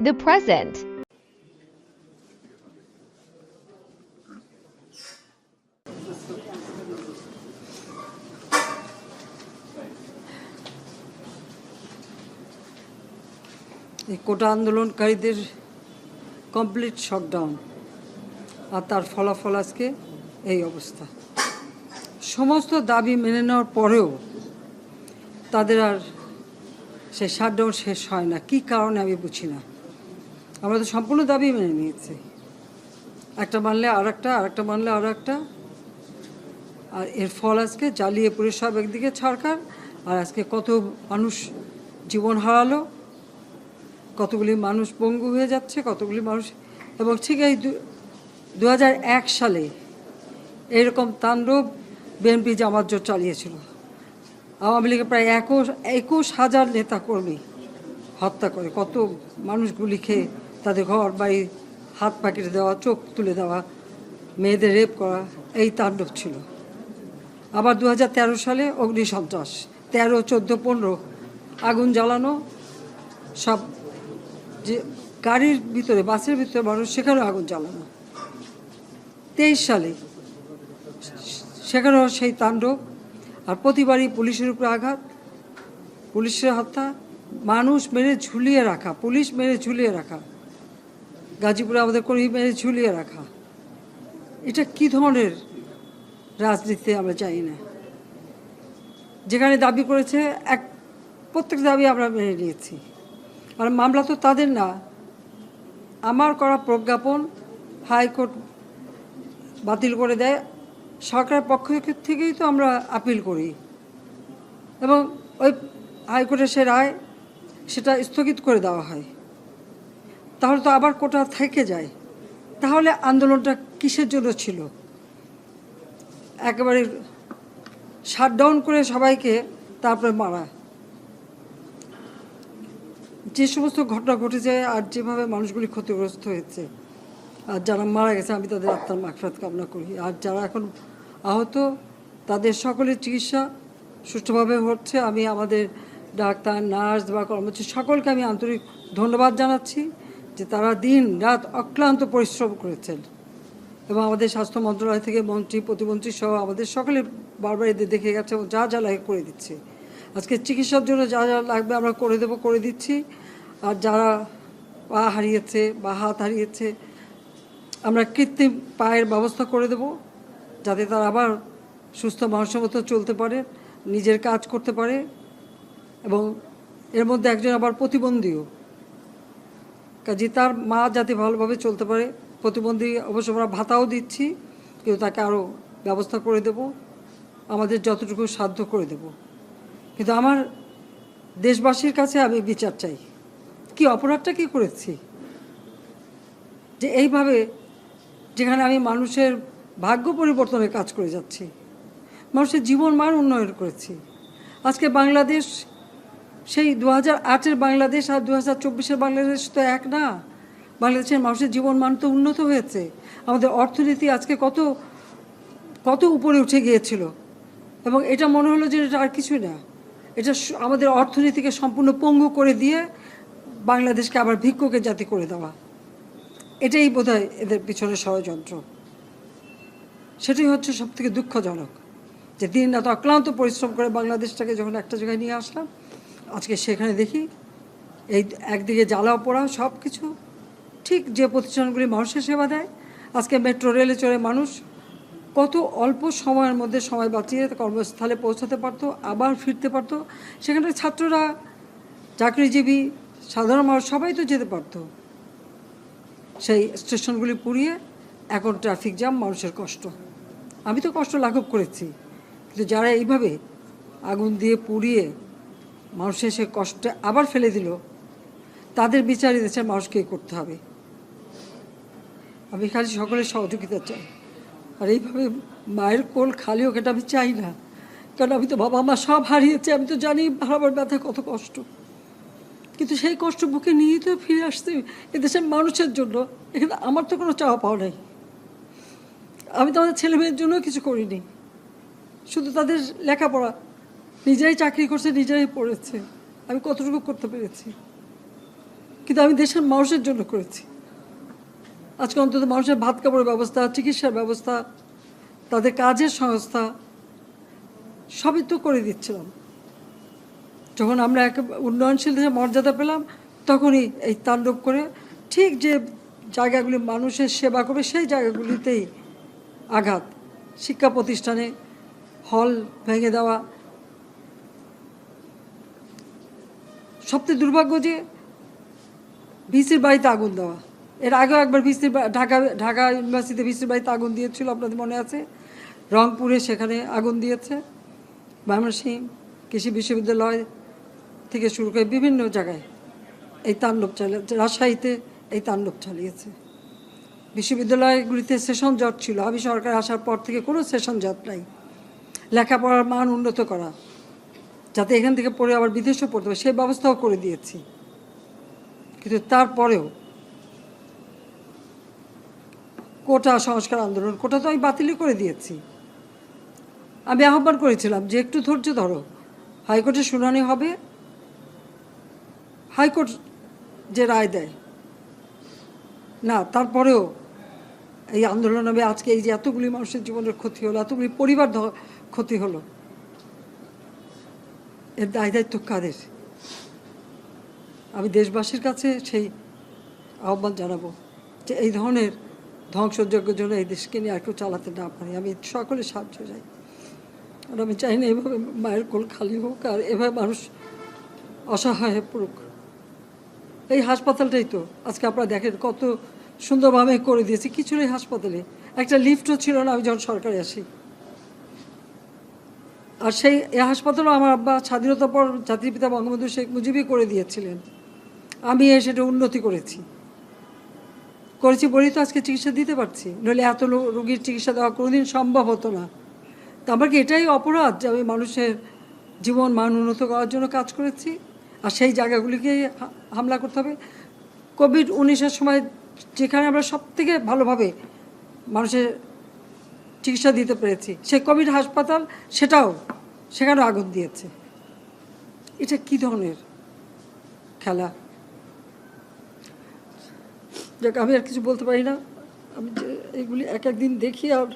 the present. এই কোটা আন্দোলনকারীদের complete shutdown আর তার ফলাফল আজকে এই অবস্থা। সমস্ত দাবি মেনে নেওয়ার পরেও তাদের আর সে শাটডাউন শেষ হয় না। কী কারণে আমি বুঝি না। আমরা তো সম্পূর্ণ দাবি মেনে নিয়েছি, একটা মানলে আর একটা, আর একটা মানলে আরও একটা, আর এর ফল আজকে জ্বালিয়ে পুড়ে সব একদিকে সরকার, আর আজকে কত মানুষ জীবন হারালো, কতগুলি মানুষ পঙ্গু হয়ে যাচ্ছে, কতগুলি মানুষ। এবং ঠিক এই 2001 সালে এরকম তাণ্ডব বিএনপি জামাত জোট চালিয়েছিল। আওয়ামী লীগের প্রায় 21,000 নেতাকর্মী হত্যা করে, কত মানুষ গুলি খেয়ে তাদের ঘর বাড়ি হাত পা কেটে দেওয়া, চোখ তুলে দেওয়া, মেয়েদের রেপ করা, এই তাণ্ডব ছিল। আবার 2013 সালে অগ্নিসন্ত্রাস, 13, 14, 15 আগুন জ্বালানো, সব যে গাড়ির ভিতরে, বাসের ভিতরে মানুষ, সেখানেও আগুন জ্বালানো। 23 সালে সেখানেও সেই তাণ্ডব। আর প্রতিবারই পুলিশের উপরে আঘাত, পুলিশের হত্যা, মানুষ মেরে ঝুলিয়ে রাখা, পুলিশ মেরে ঝুলিয়ে রাখা, গাজীপুরে আমাদের কর্মী মেরে ঝুলিয়ে রাখা। এটা কি ধরনের রাজনীতি আমরা জানি না। যেখানে দাবি করেছে প্রত্যেক দাবি আমরা মেনে নিয়েছি। আর মামলা তো তাদের না, আমার করা প্রজ্ঞাপন হাইকোর্ট বাতিল করে দেয়, সরকারের পক্ষ থেকেই তো আমরা আপিল করি, এবং ওই হাইকোর্টের সে রায় সেটা স্থগিত করে দেওয়া হয়। তাহলে তো আবার কোটা থেকে যায়। তাহলে আন্দোলনটা কিসের জন্য ছিল? একেবারে শাটডাউন করে সবাইকে তারপরে মারা। যে সমস্ত ঘটনা ঘটেছে আর যেভাবে মানুষগুলি ক্ষতিগ্রস্ত হয়েছে, আর যারা মারা গেছে আমি তাদের আত্মার মাগফিরাত কামনা করি। আর যারা এখন আহত তাদের সকলের চিকিৎসা সুষ্ঠুভাবে হচ্ছে। আমি আমাদের ডাক্তার, নার্স বা কর্মচারী সকলকে আমি আন্তরিক ধন্যবাদ জানাচ্ছি যে তারা দিন রাত অক্লান্ত পরিশ্রম করেছেন। এবং আমাদের স্বাস্থ্য মন্ত্রণালয় থেকে মন্ত্রী, প্রতিমন্ত্রী সহ আমাদের সকলে বারবার এদের দেখে গেছে এবং যা যা লাগে করে দিচ্ছে। আজকে চিকিৎসার জন্য যা যা লাগবে আমরা করে দিচ্ছি। আর যারা পা হারিয়েছে বা হাত হারিয়েছে, আমরা কৃত্রিম পায়ের ব্যবস্থা করে দেব, যাতে তারা আবার সুস্থ মানুষের মতো চলতে পারে, নিজের কাজ করতে পারে। এবং এর মধ্যে একজন আবার প্রতিবন্ধীও, কাজে তার মা যাতে ভালোভাবে চলতে পারে। প্রতিবন্ধী অবশ্য আমরা ভাতাও দিচ্ছি, কিন্তু তাকে আরও ব্যবস্থা করে দেব, আমাদের যতটুকু সাধ্য করে দেব। কিন্তু আমার দেশবাসীর কাছে আমি বিচার চাই, কি অপরাধটা কি করেছি যে এইভাবে, যেখানে আমি মানুষের ভাগ্য পরিবর্তনের কাজ করে যাচ্ছি, মানুষের জীবন মান উন্নয়ন করেছি। আজকে বাংলাদেশ সেই 2008-এর বাংলাদেশ আর 2024-এর বাংলাদেশ তো এক না। বাংলাদেশের মানুষের জীবন মান তো উন্নত হয়েছে। আমাদের অর্থনীতি আজকে কত কত উপরে উঠে গিয়েছিল, এবং এটা মনে হলো যে এটা আর কিছুই না। এটা আমাদের অর্থনীতিকে সম্পূর্ণ পঙ্গু করে দিয়ে বাংলাদেশকে আবার ভিক্ষুকের জাতি করে দেওয়া, এটাই বোধহয় এদের পিছনে ষড়যন্ত্র। সেটাই হচ্ছে সবথেকে দুঃখজনক, যে দিন রাত অক্লান্ত পরিশ্রম করে বাংলাদেশটাকে যখন একটা জায়গায় নিয়ে আসলাম, আজকে সেখানে দেখি এই একদিকে জ্বালাও পোড়া সব কিছু। ঠিক যে প্রতিষ্ঠানগুলি মানুষের সেবা দেয়, আজকে মেট্রো রেলে চড়ে মানুষ কত অল্প সময়ের মধ্যে সময় বাঁচিয়ে কর্মস্থলে পৌঁছাতে পারতো, আবার ফিরতে পারতো। সেখানে ছাত্ররা, চাকরিজীবী, সাধারণ মানুষ সবাই তো যেতে পারতো। সেই স্টেশনগুলি পুড়িয়ে এখন ট্রাফিক জ্যাম, মানুষের কষ্ট। আমি তো কষ্ট লাঘব করেছি, কিন্তু যারা এইভাবে আগুন দিয়ে পুড়িয়ে মানুষের সে কষ্টে আবার ফেলে দিল, তাদের বিচার দেশের মানুষকেই করতে হবে। আমি খালি সকলের সহযোগিতা চাই। আর এইভাবে মায়ের কোল খালি হোক, এটা আমি চাই না। কারণ আমি তো বাবা মা সব হারিয়েছি, আমি তো জানি হারাবার ব্যথা কত কষ্ট। কিন্তু সেই কষ্ট বুকে নিয়ে তো ফিরে আসছি এদেশের মানুষের জন্য। এখানে আমার তো কোনো চাওয়া পাওয়া নেই। আমি তো আমাদের ছেলে মেয়ের জন্য কিছু করিনি, শুধু তাদের লেখাপড়া, নিজেরাই চাকরি করছে, নিজেরাই পড়েছে। আমি কতটুকু করতে পেরেছি। কিন্তু আমি দেশের মানুষের জন্য করেছি। আজকে অন্তত মানুষের ভাত কাপড়ের ব্যবস্থা, চিকিৎসার ব্যবস্থা, তাদের কাজের সংস্থা সবই তো করে দিচ্ছিলাম। যখন আমরা এক উন্নয়নশীল দেশের মর্যাদা পেলাম, তখনই এই তাণ্ডব করে ঠিক যে জায়গাগুলি মানুষের সেবা করবে সেই জায়গাগুলিতেই আঘাত। শিক্ষা প্রতিষ্ঠানে হল ভেঙে দেওয়া। সবচেয়ে দুর্ভাগ্য যে ভিসির বাড়িতে আগুন দেওয়া। এর আগেও একবার ঢাকা ইউনিভার্সিটিতে ভিসির বাড়িতে আগুন দিয়েছিল, আপনাদের মনে আছে। রংপুরে সেখানে আগুন দিয়েছে। ময়মনসিংহ কৃষি বিশ্ববিদ্যালয় থেকে শুরু করে বিভিন্ন জায়গায় এই তাণ্ডব চালিয়েছে। রাজশাহীতে এই তাণ্ডব চালিয়েছে। বিশ্ববিদ্যালয়গুলিতে সেশন জট ছিল। আমি সরকার আসার পর থেকে কোনো সেশন জট নাই। লেখাপড়ার মান উন্নত করা, যাতে এখান থেকে পড়ে আবার বিদেশেও পড়তে হবে, সেই ব্যবস্থাও করে দিয়েছি। কিন্তু তারপরেও কোটা সংস্কার আন্দোলন, কোটা তো আমি বাতিলই করে দিয়েছি। আমি আহ্বান করেছিলাম যে একটু ধৈর্য ধরো, হাইকোর্টে শুনানি হবে, হাইকোর্ট যে রায় দেয়। না, তারপরেও এই আন্দোলন হবে। আজকে এই যে এতগুলি মানুষের জীবনের ক্ষতি হলো, এতগুলি পরিবার ক্ষতি হলো, এর দায় দায়িত্ব কাদের? আমি দেশবাসীর কাছে সেই আহ্বান জানাবো যে এই ধরনের ধ্বংসযজ্ঞের জন্য এই দেশকে নিয়ে আর কেউ চালাতে না পারে। আমি সকলে সাহায্য চাই। আর আমি চাই না এভাবে মায়ের কোল খালি হোক আর এভাবে মানুষ অসহায় হয়ে পড়ুক। এই হাসপাতালটাই তো আজকে আপনারা দেখেন কত সুন্দরভাবে করে দিয়েছি। কিছু নেই হাসপাতালে, একটা লিফটও ছিল না আমি যখন সরকারে আসি। আর সেই এই হাসপাতালও আমার আব্বা স্বাধীনতার পর জাতির পিতা বঙ্গবন্ধু শেখ মুজিবই করে দিয়েছিলেন। আমি সেটা উন্নতি করেছি বলেই তো আজকে চিকিৎসা দিতে পারছি। নইলে এত রোগীর চিকিৎসা দেওয়া কোনোদিন সম্ভব হতো না। তো আমার কি এটাই অপরাধ যে আমি মানুষের জীবন মান উন্নত করার জন্য কাজ করেছি? আর সেই জায়গাগুলিকে হামলা করতে হবে? কোভিড-19-এর সময় যেখানে আমরা সব থেকে ভালোভাবে মানুষের চিকিৎসা দিতে পেরেছি, সেই কোভিড হাসপাতাল সেখানেও আগুন দিয়েছে। এটা কী ধরনের খেলা? যাক, আমি আর কিছু বলতে পারি না। আমি যে এগুলি এক একদিন দেখি আর